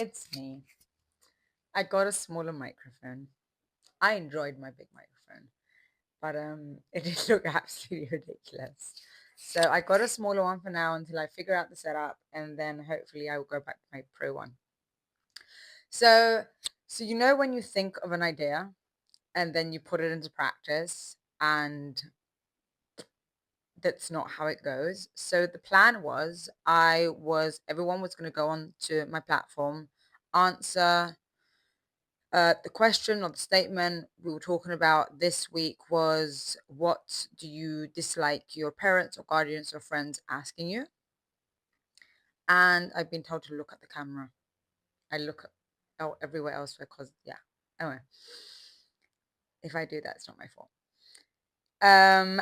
It's me. I got a smaller microphone. I enjoyed my big microphone, but it did look absolutely ridiculous. So I got a smaller one for now until I figure out the setup, and then hopefully I will go back to my pro one. So, so when you think of an idea and then you put it into practice, and that's not how it goes. So the plan was everyone was going to go on to my platform, answer the question or the statement we were talking about this week was, what do you dislike your parents or guardians or friends asking you? And I've been told to look at the camera. I look everywhere else because, yeah. Anyway, if I do that, it's not my fault. And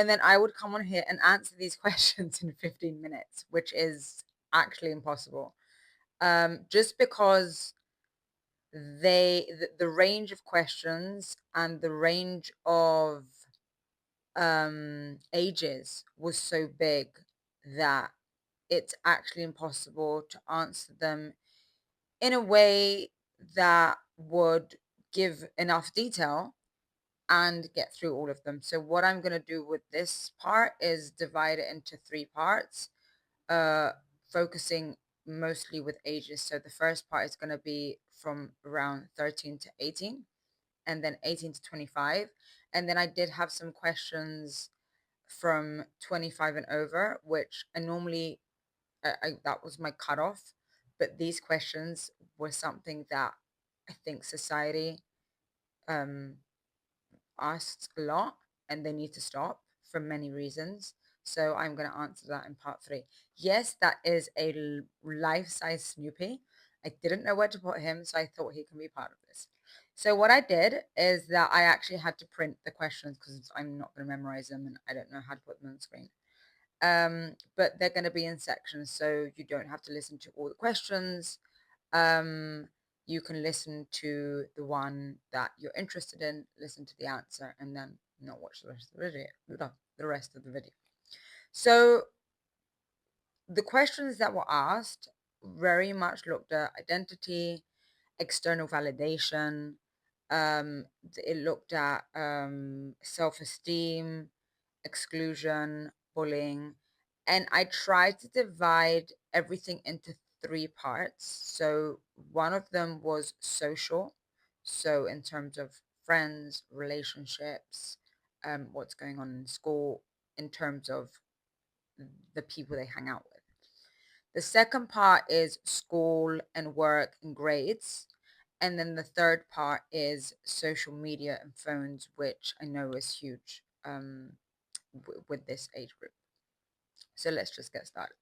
then I would come on here and answer these questions in 15 minutes, which is actually impossible. Just because the range of questions and the range of ages was so big that it's actually impossible to answer them in a way that would give enough detail and get through all of them. So what I'm going to do with this part is divide it into 3 parts, focusing mostly with ages. So the first part is going to be from around 13 to 18, and then 18 to 25. And then I did have some questions from 25 and over, which I normally, that was my cutoff. But these questions were something that I think society um, asks a lot, and they need to stop for many reasons. So I'm going to answer that in part 3. Yes, that is a life-size Snoopy. I didn't know where to put him, so I thought he can be part of this. So what I did is that I actually had to print the questions because I'm not going to memorize them and I don't know how to put them on the screen. But they're going to be in sections, so you don't have to listen to all the questions. You can listen to the one that you're interested in, listen to the answer, and then not watch the rest of the video. The rest of the video. So the questions that were asked very much looked at identity, external validation. It looked at self-esteem, exclusion, bullying, and I tried to divide everything into 3 parts. So one of them was social, so in terms of friends, relationships, what's going on in school, in terms of the people they hang out with. The second part is school and work and grades. And then the third part is social media and phones, which I know is huge with this age group. So let's just get started.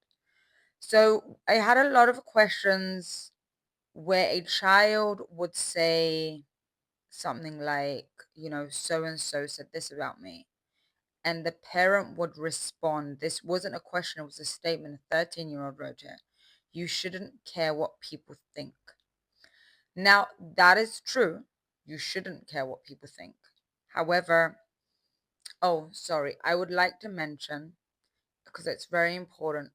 So I had a lot of questions where a child would say something like, so and so said this about me. And the parent would respond. This wasn't a question, it was a statement. A 13-year-old wrote it. You shouldn't care what people think. Now, that is true. You shouldn't care what people think. However, sorry, I would like to mention, because it's very important,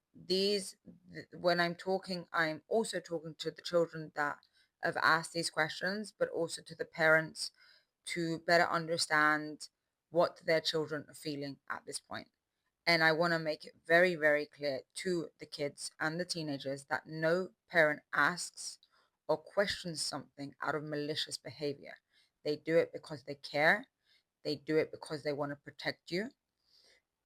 when I'm talking, I'm also talking to the children that have asked these questions, but also to the parents to better understand what their children are feeling at this point. And I want to make it very, very clear to the kids and the teenagers that no parent asks or questions something out of malicious behavior. They do it because they care. They do it because they want to protect you.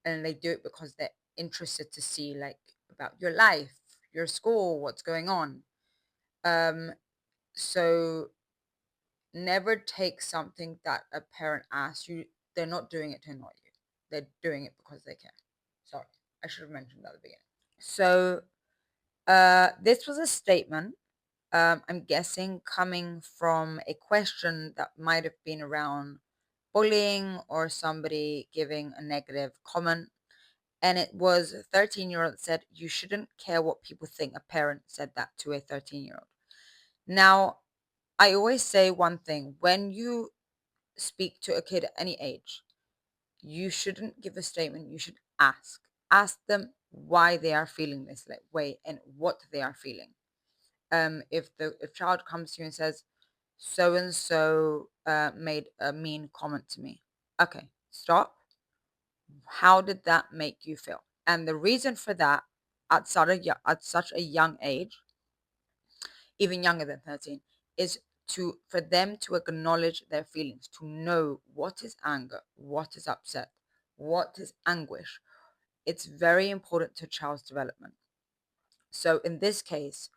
And they do it because they're interested to see, like, about your life, your school, what's going on. So never take something that a parent asks you. They're not doing it to annoy you. They're doing it because they care. Sorry, I should have mentioned that at the beginning. So this was a statement, I'm guessing, coming from a question that might have been around bullying or somebody giving a negative comment. And it was a 13-year-old that said, you shouldn't care what people think. A parent said that to a 13-year-old. Now, I always say one thing. When you speak to a kid at any age, you shouldn't give a statement. You should ask. Ask them why they are feeling this way and what they are feeling. If child comes to you and says, so and so made a mean comment to me. Okay, stop. How did that make you feel? And the reason for that, at such a young age, even younger than 13, is for them to acknowledge their feelings, to know what is anger, what is upset, what is anguish. It's very important to a child's development. So in this case,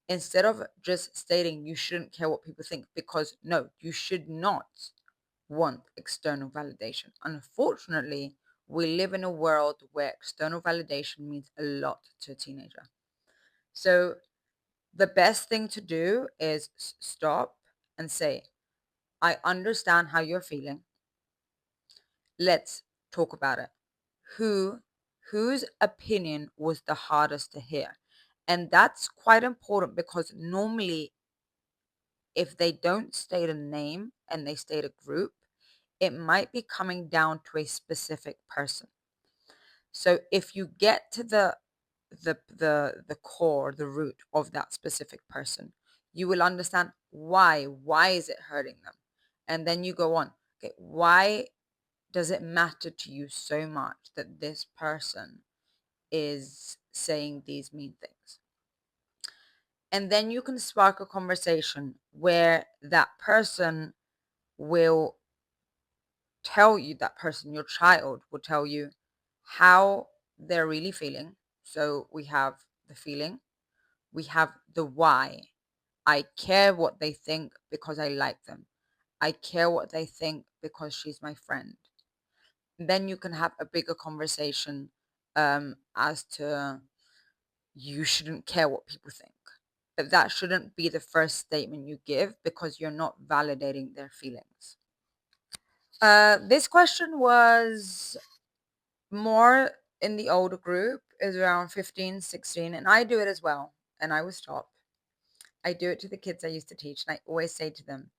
instead of just stating you shouldn't care what people think, because no, you should not want external validation. Unfortunately, we live in a world where external validation means a lot to a teenager. So the best thing to do is stop and say, I understand how you're feeling. Let's talk about it. Who whose opinion was the hardest to hear? And that's quite important, because normally if they don't state a name and they state a group, it might be coming down to a specific person. So if you get to the core, the root of that specific person, you will understand why. Why is it hurting them? And then you go on. Okay, why does it matter to you so much that this person is saying these mean things? And then you can spark a conversation where that person will tell you, that person, your child, will tell you how they're really feeling. So we have the feeling, we have the why. I care what they think because I like them. I care what they think because she's my friend. Then you can have a bigger conversation as to you shouldn't care what people think. But that shouldn't be the first statement you give, because you're not validating their feelings. This question was more in the older group, is around 15, 16, and I do it as well. And I will stop. I do it to the kids I used to teach, and I always say to them,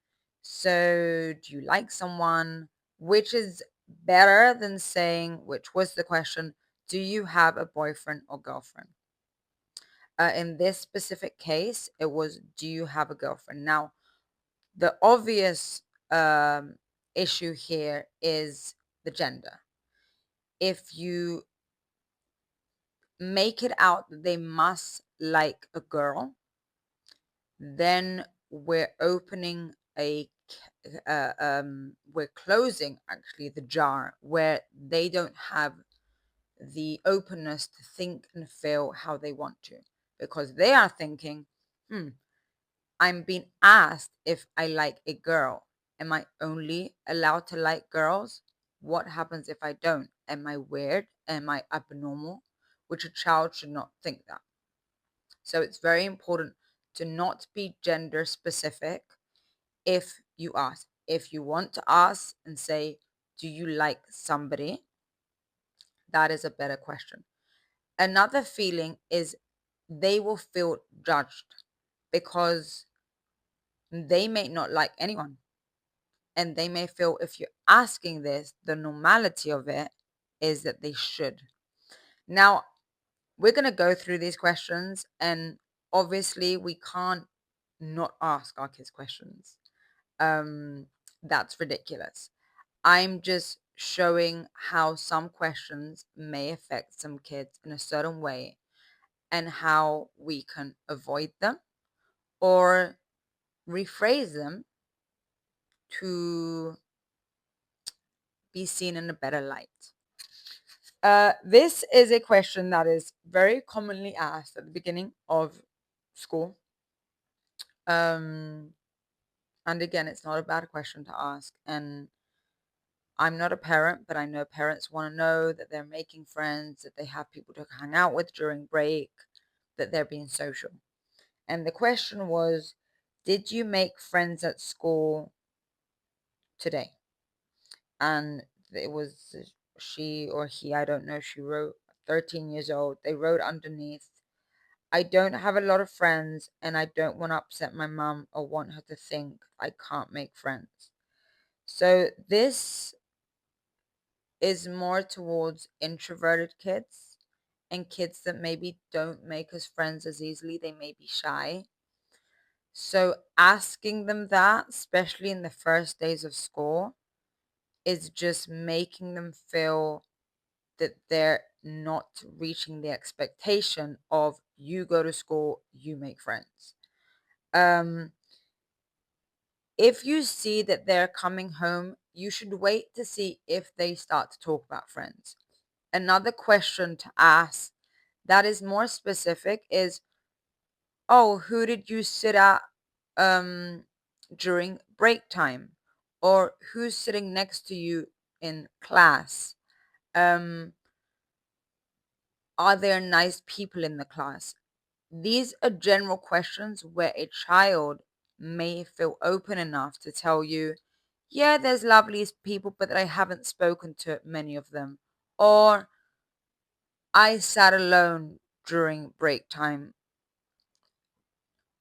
so do you like someone? Which is better than saying, which was the question, do you have a boyfriend or girlfriend? In this specific case, it was, do you have a girlfriend? Now, the obvious issue here is the gender. If you make it out that they must like a girl, then we're opening we're closing actually the jar, where they don't have the openness to think and feel how they want to, because they are thinking, I'm being asked if I like a girl. Am I only allowed to like girls? What happens if I don't? Am I weird? Am I abnormal? Which a child should not think that. So it's very important to not be gender specific if you ask. If you want to ask and say, do you like somebody? That is a better question. Another feeling is they will feel judged, because they may not like anyone. And they may feel if you're asking this, the normality of it is that they should. Now, we're going to go through these questions, and obviously we can't not ask our kids questions. That's ridiculous. I'm just showing how some questions may affect some kids in a certain way, and how we can avoid them or rephrase them to be seen in a better light. This is a question that is very commonly asked at the beginning of school. And again, it's not a bad question to ask. And I'm not a parent, but I know parents want to know that they're making friends, that they have people to hang out with during break, that they're being social. And the question was, did you make friends at school today? And it was she or he, I don't know, she wrote 13 years old. They wrote underneath, I don't have a lot of friends, and I don't want to upset my mum or want her to think I can't make friends. So this is more towards introverted kids and kids that maybe don't make us friends as easily. They may be shy. So asking them that, especially in the first days of school, is just making them feel that they're not reaching the expectation of you go to school, you make friends. Um, if you see that they're coming home, you should wait to see if they start to talk about friends. Another question to ask that is more specific is, oh, who did you sit at during break time? Or who's sitting next to you in class? Um, are there nice people in the class? These are general questions where a child may feel open enough to tell you, yeah, there's lovely people, but I haven't spoken to many of them. Or I sat alone during break time.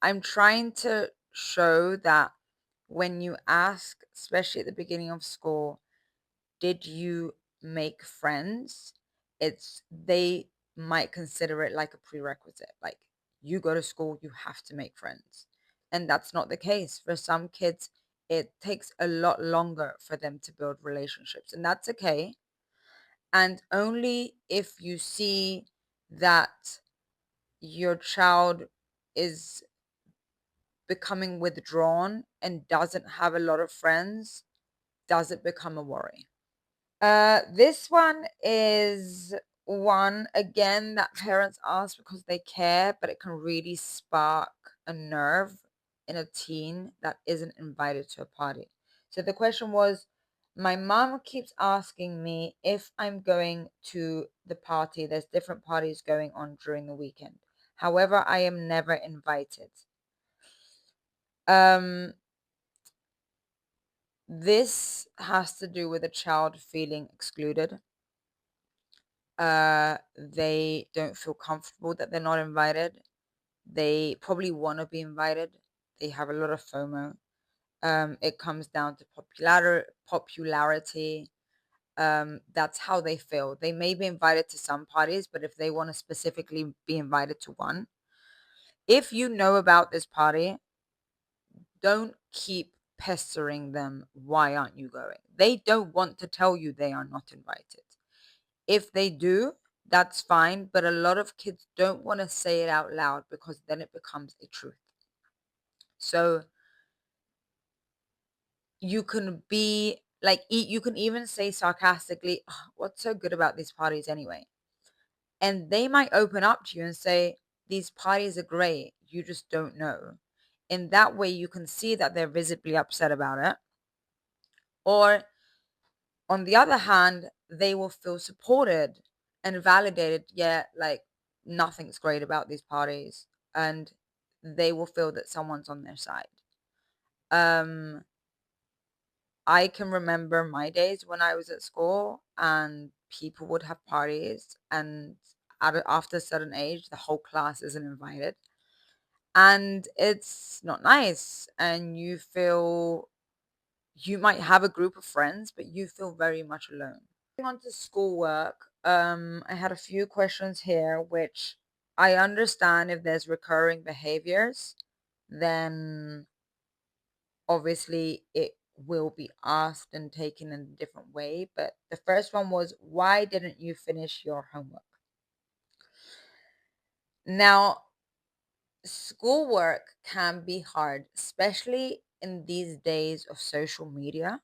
I'm trying to show that when you ask, especially at the beginning of school, did you make friends? They might consider it like a prerequisite. Like, you go to school, you have to make friends. And that's not the case. For some kids, it takes a lot longer for them to build relationships, and that's okay. And only if you see that your child is becoming withdrawn and doesn't have a lot of friends does it become a worry. This one is one again that parents ask because they care, but it can really spark a nerve in a teen that isn't invited to a party. So the question was, my mom keeps asking me if I'm going to the party. There's different parties going on during the weekend. However, I am never invited. Um, this has to do with a child feeling excluded. They don't feel comfortable that they're not invited. They probably want to be invited. They have a lot of FOMO. It comes down to popularity. That's how they feel. They may be invited to some parties, but if they want to specifically be invited to one, if you know about this party, don't keep pestering them. Why aren't you going? They don't want to tell you they are not invited. If they do, that's fine, but a lot of kids don't want to say it out loud because then it becomes a truth. So you can be like, you can even say sarcastically, "Oh, what's so good about these parties anyway?" And they might open up to you and say, these parties are great, you just don't know. In that way, you can see that they're visibly upset about it. Or on the other hand, they will feel supported and validated. Yeah, like, nothing's great about these parties, and they will feel that someone's on their side. Um, I can remember my days when I was at school and people would have parties, and after a certain age, the whole class isn't invited. And it's not nice, and you might have a group of friends, but you feel very much alone. Moving on to schoolwork, I had a few questions here, which I understand if there's recurring behaviors, then obviously it will be asked and taken in a different way. But the first one was, why didn't you finish your homework? Now, schoolwork can be hard, especially in these days of social media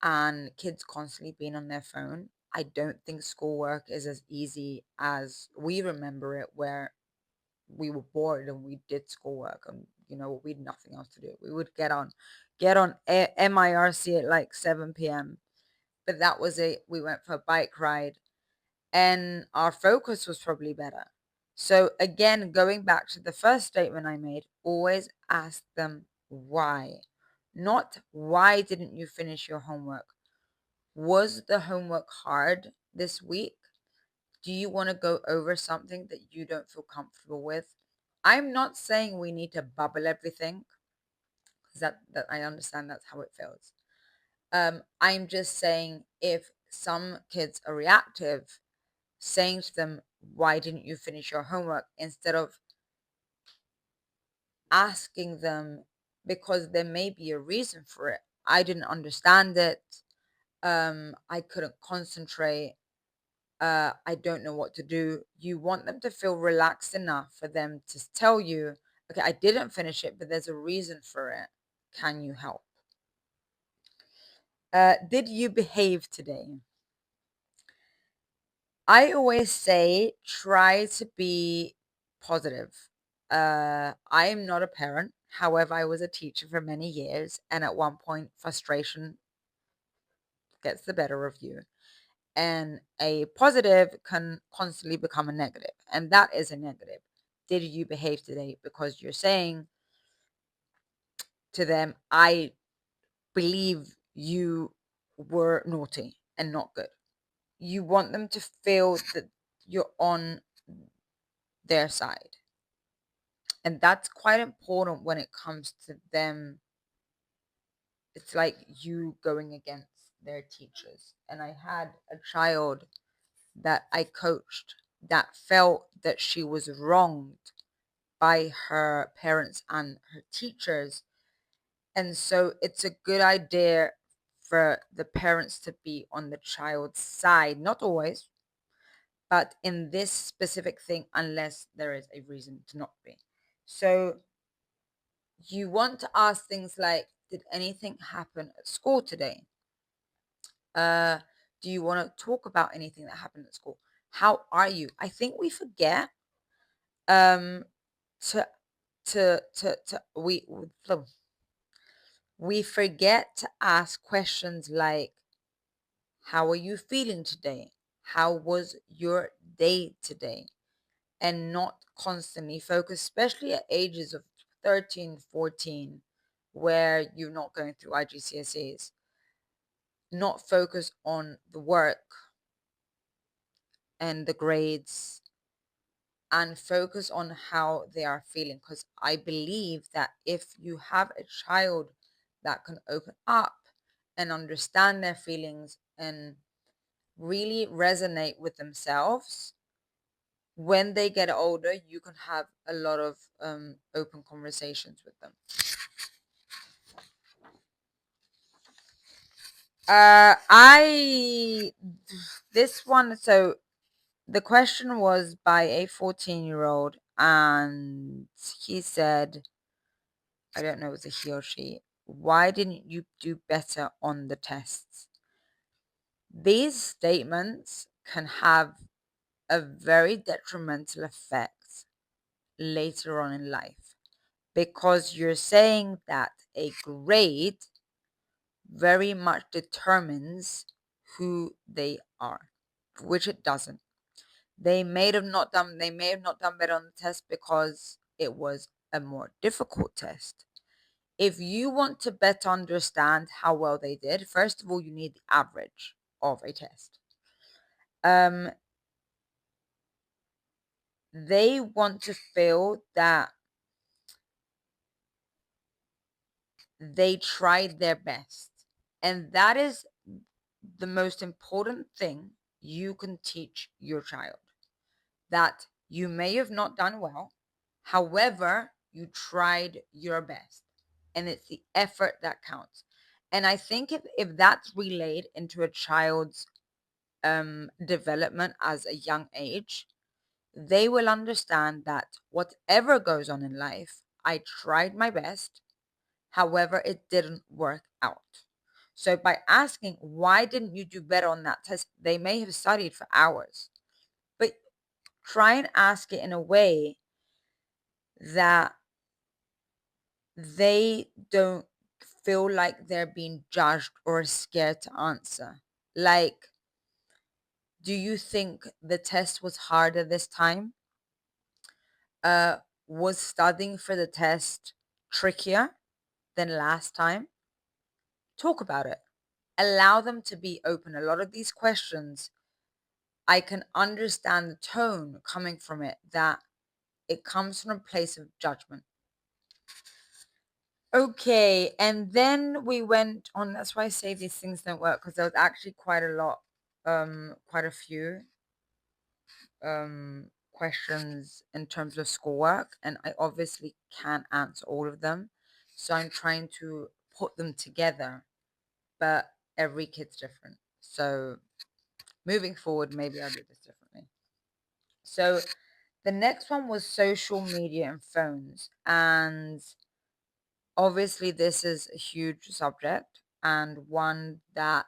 and kids constantly being on their phone. I don't think schoolwork is as easy as we remember it, where we were bored and we did schoolwork, and we had nothing else to do. We would get on MIRC at like 7 p.m. But that was it. We went for a bike ride, and our focus was probably better. So again, going back to the first statement I made, always ask them why. Not why didn't you finish your homework? Was the homework hard this week? Do you want to go over something that you don't feel comfortable with? I'm not saying we need to bubble everything, because that I understand that's how it feels. I'm just saying, if some kids are reactive, saying to them, why didn't you finish your homework, instead of asking them, because there may be a reason for it. I didn't understand it. I couldn't concentrate. I don't know what to do. You want them to feel relaxed enough for them to tell you, okay, I didn't finish it, but there's a reason for it. Can you help? Did you behave today? I always say try to be positive. I am not a parent. However, I was a teacher for many years, and at one point, frustration gets the better of you. And a positive can constantly become a negative, and that is a negative. Did you behave today? Because you're saying to them, I believe you were naughty and not good. You want them to feel that you're on their side. And that's quite important when it comes to them. It's like you going against their teachers. And I had a child that I coached that felt that she was wronged by her parents and her teachers. And so it's a good idea for the parents to be on the child's side, not always, but in this specific thing, unless there is a reason to not be. So you want to ask things like, did anything happen at school today? Uh, do you want to talk about anything that happened at school? How are you? I think we forget um to we forget to ask questions like, how are you feeling today? How was your day today? And not constantly focus, especially at ages of 13, 14, where you're not going through IGCSEs, not focus on the work and the grades, and focus on how they are feeling. Because I believe that if you have a child that can open up and understand their feelings and really resonate with themselves, when they get older, you can have a lot of open conversations with them. I this one. So the question was by a 14-year-old, and he said, I don't know, it was a he or she. Why didn't you do better on the tests? These statements can have a very detrimental effect later on in life, because you're saying that a grade very much determines who they are, which it doesn't. They may have not done better on the test because it was a more difficult test. If you want to better understand how well they did, first of all, you need the average of a test. They want to feel that they tried their best. And that is the most important thing you can teach your child. That you may have not done well, however, you tried your best. And it's the effort that counts. And I think if that's relayed into a child's development as a young age, they will understand that whatever goes on in life, I tried my best. However, it didn't work out. So by asking, why didn't you do better on that test? They may have studied for hours, but try and ask it in a way that they don't feel like they're being judged or scared to answer. Like, do you think the test was harder this time? Was studying for the test trickier than last time? Talk about it. Allow them to be open. A lot of these questions, I can understand the tone coming from it, that it comes from a place of judgment. Okay, and then we went on. That's why I say these things don't work, because there was actually quite a lot, quite a few questions in terms of schoolwork, and I obviously can't answer all of them. So I'm trying to put them together, but every kid's different. So moving forward, maybe I'll do this differently. So the next one was social media and phones. And obviously, this is a huge subject and one that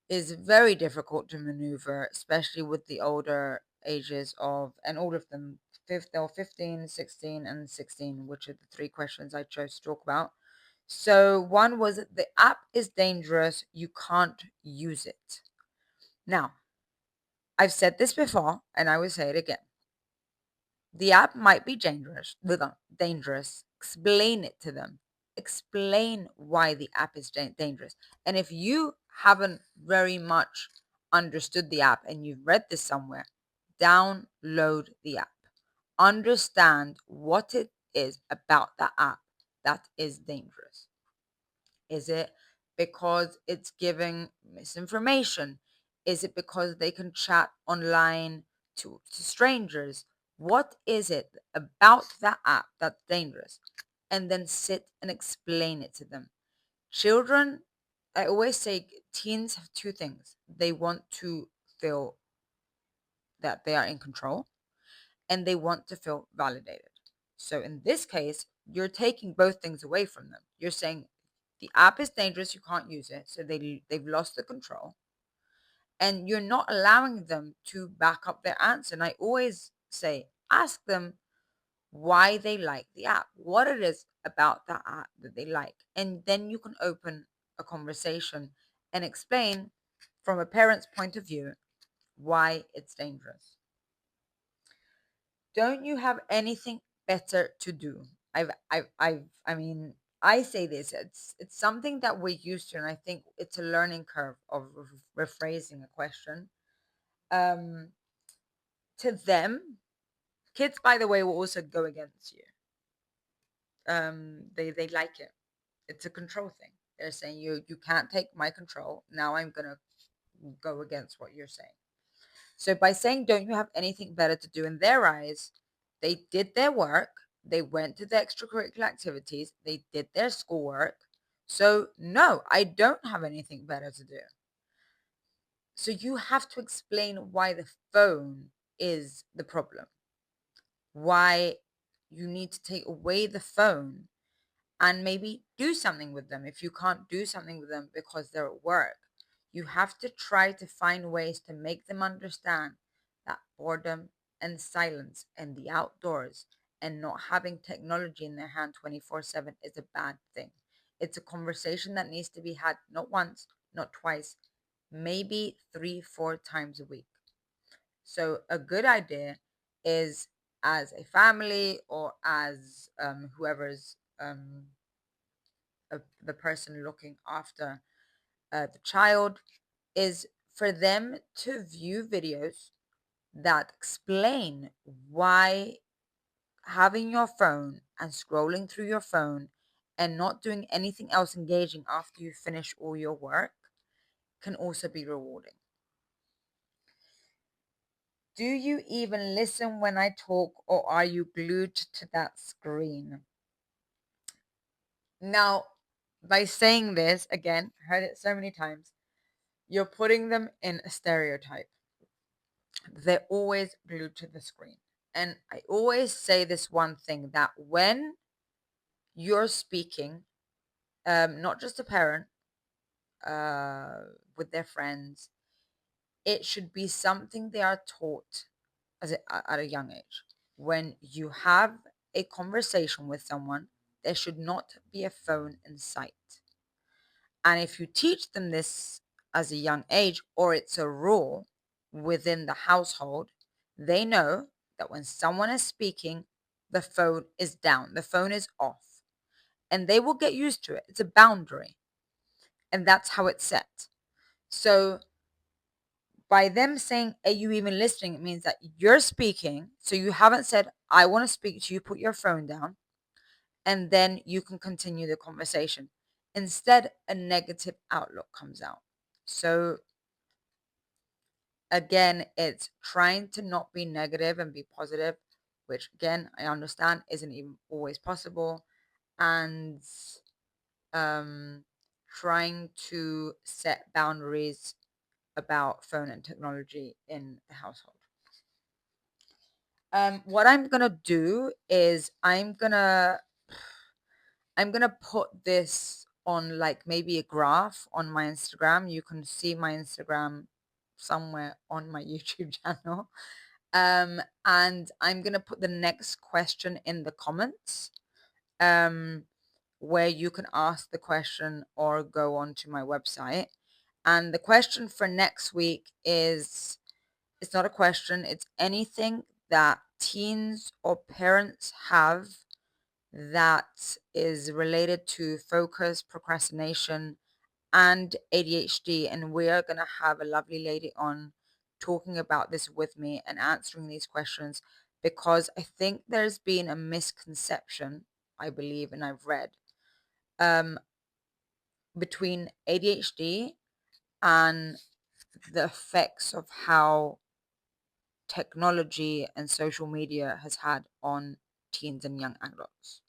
is very difficult to maneuver, especially with the older ages of, and all of them, 15, 16, and 16, which are the three questions I chose to talk about. So one was the app is dangerous, you can't use it. Now, I've said this before, and I will say it again. The app might be dangerous. Dangerous. Explain it to them. Explain why the app is dangerous. And if you haven't very much understood the app and you've read this somewhere, download the app. Understand what it is about the app that is dangerous. Is it because it's giving misinformation? Is it because they can chat online to strangers? What is it about that app that's dangerous? And then sit and explain it to them. Children, I always say teens have two things. They want to feel that they are in control, and they want to feel validated. So in this case, you're taking both things away from them. You're saying the app is dangerous, you can't use it, so they've lost the control, and you're not allowing them to back up their answer. And I always say, ask them why they like the app, what it is about the app that they like, and then you can open a conversation and explain from a parent's point of view why it's dangerous. Don't you have anything better to do? I mean, I say this, it's something that we're used to, and I think it's a learning curve of rephrasing a question. Um, to them, kids, by the way, will also go against you. They like it. It's a control thing. They're saying you can't take my control. Now I'm gonna go against what you're saying. So by saying, don't you have anything better to do, in their eyes, they did their work, they went to the extracurricular activities, they did their schoolwork. So no, I don't have anything better to do. So you have to explain why the phone is the problem, why you need to take away the phone and maybe do something with them. If you can't do something with them because they're at work, you have to try to find ways to make them understand that boredom and silence and the outdoors and not having technology in their hand 24/7 is a bad thing. It's a conversation that needs to be had not once, not twice, maybe 3, 4 times a week. So a good idea is, as a family or as whoever's the person looking after the child, is for them to view videos that explain why having your phone and scrolling through your phone and not doing anything else engaging after you finish all your work can also be rewarding. Do you even listen when I talk, or are you glued to that screen? Now, by saying this, again, heard it so many times, you're putting them in a stereotype. They're always glued to the screen. And I always say this one thing, that when you're speaking, not just a parent, with their friends, it should be something they are taught at a young age. When you have a conversation with someone, there should not be a phone in sight. And if you teach them this as a young age, or it's a rule within the household, they know that when someone is speaking, the phone is down, the phone is off, and they will get used to it. It's a boundary, and that's how it's set. So by them saying, are you even listening? It means that you're speaking. So you haven't said, I want to speak to you, put your phone down, and then you can continue the conversation. Instead, a negative outlook comes out. So again, it's trying to not be negative and be positive, which again, I understand isn't even always possible. And um, trying to set boundaries about phone and technology in the household. What I'm gonna do is I'm gonna put this on like maybe a graph on my Instagram. You can see my Instagram somewhere on my YouTube channel. And I'm gonna put the next question in the comments, um, where you can ask the question or go onto my website. And the question for next week is, it's not a question, it's anything that teens or parents have that is related to focus, procrastination, and ADHD. And we are going to have a lovely lady on talking about this with me and answering these questions, because I think there's been a misconception, I believe, and I've read, um, between ADHD and the effects of how technology and social media has had on teens and young adults.